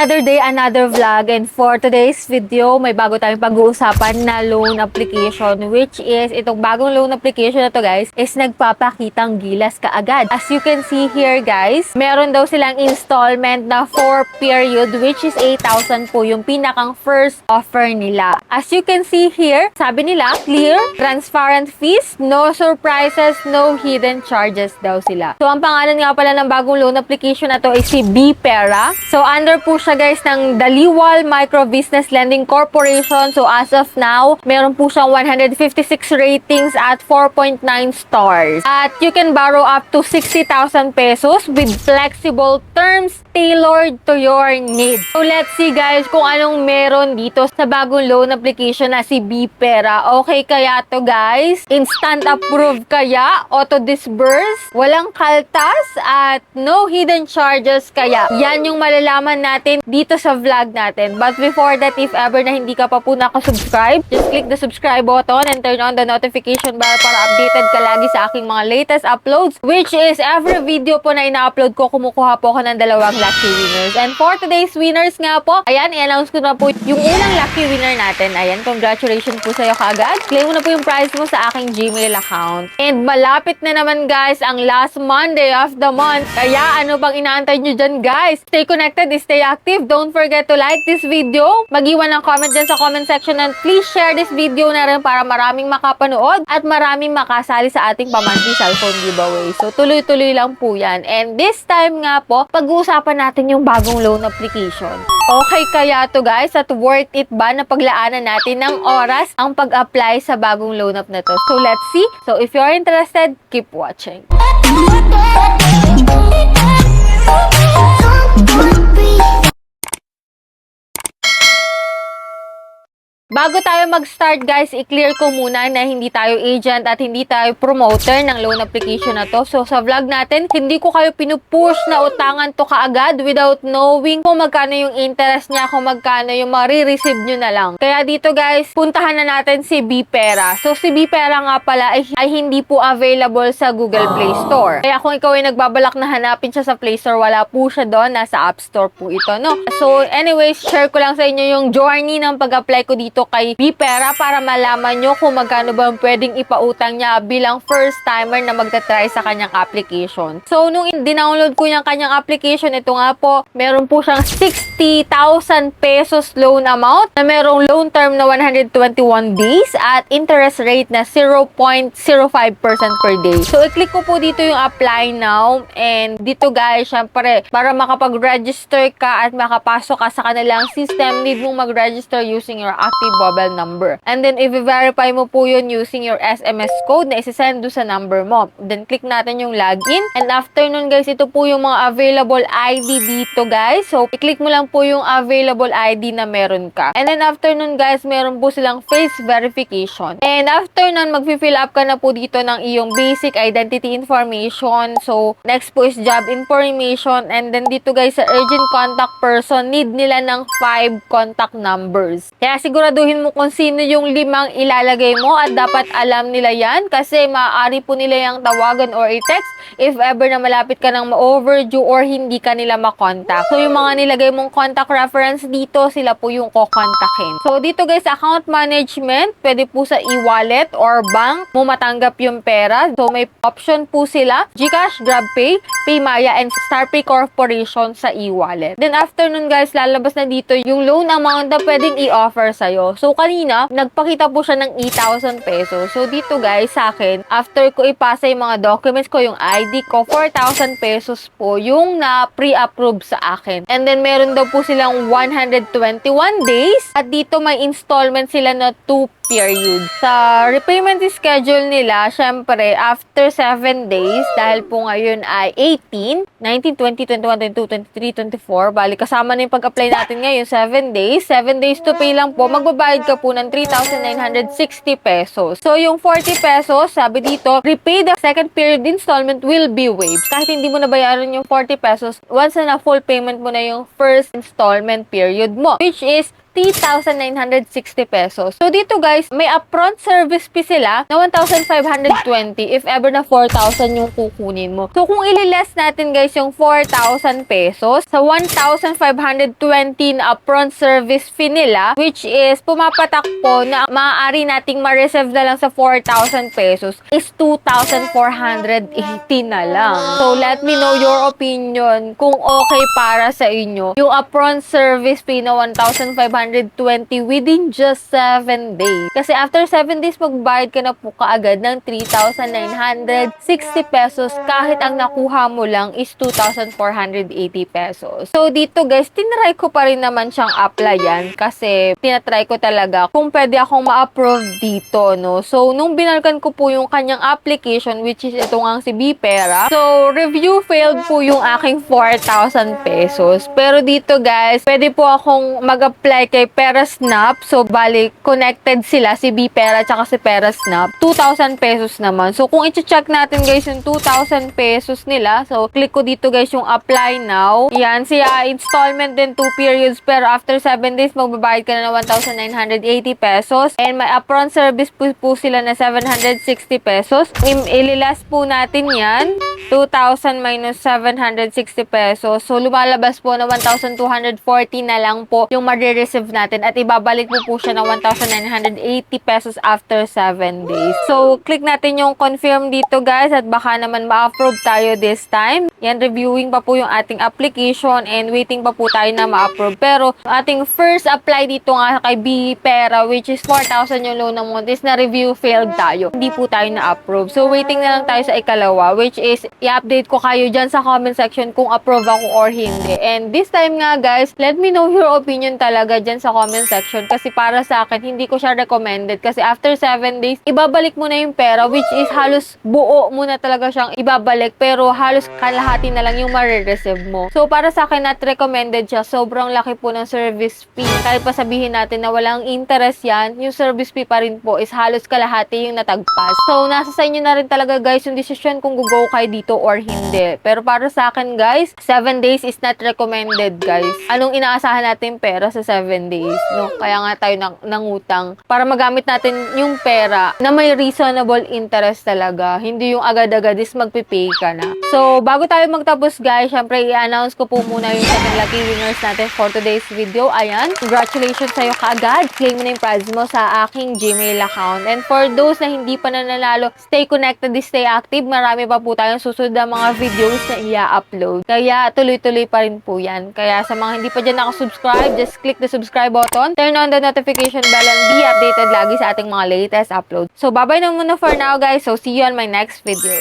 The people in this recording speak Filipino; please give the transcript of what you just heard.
Another day, another vlog, and for today's video, may bago tayong pag-uusapan na loan application, which is, itong bagong loan application na to guys, is nagpapakitang gilas kaagad. As you can see here guys, meron daw silang installment na 4 period, which is 8,000 po yung pinakang first offer nila. As you can see here, sabi nila, clear, transparent fees, no surprises, no hidden charges daw sila. So, ang pangalan nga pala ng bagong loan application na to ay si BPERA. So, under po siya guys ng Daliwal Micro Business Lending Corporation. So, as of now, meron po siyang 156 ratings at 4.9 stars. At you can borrow up to 60,000 pesos with flexible terms tailored to your needs. So, let's see guys kung anong meron dito sa bagong loan application na si BPERA. Okay kaya to guys? Instant approve kaya? Auto disburse? Walang kaltas? At no hidden charges kaya? Yan yung malalaman natin dito sa vlog natin. But before that, if ever na hindi ka pa po nakasubscribe, just click the subscribe button and turn on the notification bell para updated ka lagi sa aking mga latest uploads, which is every video po na ina-upload ko, kumukuha po ako ng dalawang lucky winners. And for today's winners nga po, ayan, i-announce ko na po yung unang lucky winner natin. Ayan, congratulations po sa'yo kaagad. Claim mo na po yung prize mo sa aking Gmail account. And malapit na naman guys ang last Monday of the month. Kaya ano bang inaantay nyo dyan guys? Stay connected, stay active. Don't forget to like this video. Mag-iwan ng comment dyan sa comment section and please share this video na rin para maraming makapanood at maraming makasali sa ating pa-monthly cellphone giveaway. So tuloy-tuloy lang po yan. And this time nga po, pag-uusapan natin yung bagong loan application. Okay kaya to guys, at worth it ba na paglaanan natin ng oras ang pag-apply sa bagong loan app na to? So let's see. So if you're interested, keep watching. Bago tayo mag-start guys, i-clear ko muna na hindi tayo agent at hindi tayo promoter ng loan application na to. So sa vlog natin, hindi ko kayo pinupush na utangan to kaagad without knowing kung magkano yung interest niya, kung magkano yung marireceive nyo na lang. Kaya dito guys, puntahan na natin si BPERA. So si BPERA nga pala ay hindi po available sa Google Play Store. Kaya kung ikaw ay nagbabalak na hanapin siya sa Play Store, wala po siya doon. Nasa App Store po ito, no? So anyways, share ko lang sa inyo yung journey ng pag-apply ko dito kay BPERA para malaman nyo kung magkano ba pwedeng ipautang niya bilang first timer na magta-try sa kanyang application. So, nung dinownload ko yung kanyang application, ito nga po, meron po siyang 60,000 pesos loan amount na merong loan term na 121 days at interest rate na 0.05% per day. So, i-click ko po dito yung apply now and dito guys, syempre, para makapag-register ka at makapasok ka sa kanilang system, need mong mag-register using your active mobile number. And then, i-verify mo po yun using your SMS code na isi-send do sa number mo. Then, click natin yung login. And after nun, guys, ito po yung mga available ID dito, guys. So, i-click mo lang po yung available ID na meron ka. And then, after nun, guys, meron po silang face verification. And after nun, mag-fill up ka na po dito ng iyong basic identity information. So, next po is job information. And then, dito, guys, sa urgent contact person, need nila ng 5 contact numbers. Kaya, siguraduhin mo kung sino yung 5 ilalagay mo at dapat alam nila yan kasi maaari po nila yung tawagan or i-text if ever na malapit ka ng ma-overdue or hindi ka nila makontak. So, yung mga nilagay mong contact reference dito, sila po yung kukontakin. So, dito guys, account management, pwede po sa e-wallet or bank mo matanggap yung pera. So, may option po sila, GCash, GrabPay, PayMaya, and StarPay Corporation sa e-wallet. Then, after nun guys, lalabas na dito yung loan amount na pwedeng i-offer sa'yo. So, kanina, nagpakita po siya ng 8,000 pesos. So, dito guys, sa akin, after ko ipasa yung mga documents ko, yung ID ko, 4,000 pesos po yung na pre-approve sa akin. And then, meron daw po silang 121 days. At dito, may installment sila na 2 period. Sa repayment schedule nila, syempre, after 7 days, dahil po ngayon ay 18, 19, 20, 21, 22, 23, 24, bali kasama na yung pag-apply natin ngayon, 7 days. 7 days to pay lang po, magbabayad ka po ng 3,960 pesos. So, yung 40 pesos, sabi dito, repay the second period installment will be waived. Kahit hindi mo nabayaran yung 40 pesos, once na full payment mo na yung first installment period mo, which is 3,960 pesos. So dito guys, may upfront service fee sila na 1,520 if ever na 4,000 yung kukunin mo. So kung ililess natin guys yung 4,000 pesos sa 1,520 na upfront service fee nila, which is pumapatak po na maaari nating ma-receive na lang sa 4,000 pesos is 2,480 na lang. So let me know your opinion kung okay para sa inyo yung upfront service fee na 1,520 within just 7 days. Kasi after 7 days, magbayad ka na po kaagad ng 3,960 pesos kahit ang nakuha mo lang is 2,480 pesos. So dito guys, tinry ko pa rin naman siyang applyan kasi tinatry ko talaga kung pwede akong ma-approve dito, no? So nung binalkan ko po yung kanyang application, which is ito nga si Bpera, so review failed po yung aking 4,000 pesos. Pero dito guys, pwede po akong mag-apply kay PeraSnap. So, bali, connected sila, si Bpera at si PeraSnap. 2,000 pesos naman. So, kung i-check natin guys yung 2,000 pesos nila, so, click ko dito guys yung apply now. Yan, siya installment din 2 periods. Pero after 7 days, magbabayad ka na ng 1,980 pesos. And may upfront service po sila na 760 pesos. Ililas po natin yan. 2,000 minus 760 pesos. So, lumalabas po na 1,240 na lang po yung ma-receive natin at ibabalik po siya ng 1,980 pesos after 7 days. So, click natin yung confirm dito guys at baka naman ma-approve tayo this time. Yan, reviewing pa po yung ating application and waiting pa po tayo na ma-approve. Pero, ating first apply dito nga kay Bpera, which is 4,000 yung loan amount, is na review failed tayo. Hindi po tayo na-approve. So, waiting na lang tayo sa ikalawa, which is i-update ko kayo dyan sa comment section kung approve ako or hindi. And this time nga guys, let me know your opinion talaga dyan sa comment section kasi para sa akin, hindi ko siya recommended kasi after 7 days, ibabalik mo na yung pera, which is halos buo mo na talaga siyang ibabalik pero halos kalahati na lang yung ma-receive mo. So para sa akin, not recommended siya. Sobrang laki po ng service fee. Kahit pa sabihin natin na walang interest yan, yung service fee pa rin po is halos kalahati yung natagpas. So nasa sa inyo na rin talaga guys yung decision kung go kayo dito or hindi. Pero para sa akin guys, 7 days is not recommended guys. Anong inaasahan natin pera sa 7 days, no? Kaya nga tayo nangutang para magamit natin yung pera na may reasonable interest talaga. Hindi yung agad-agad is magpipay ka na. So, bago tayo magtapos guys, syempre i-announce ko po muna yung 7 lucky winners natin for today's video. Ayan, congratulations sa'yo kaagad. Claim mo na yung prize mo sa aking Gmail account. And for those na hindi pa nanalo, stay connected, stay active. Marami pa po tayong susunod na mga videos na i-upload. Kaya tuloy-tuloy pa rin po yan. Kaya sa mga hindi pa dyan nakasubscribe, just click the subscribe button, turn on the notification bell, and be updated lagi sa ating mga latest upload. So, bye-bye na muna for now guys. So, see you on my next video.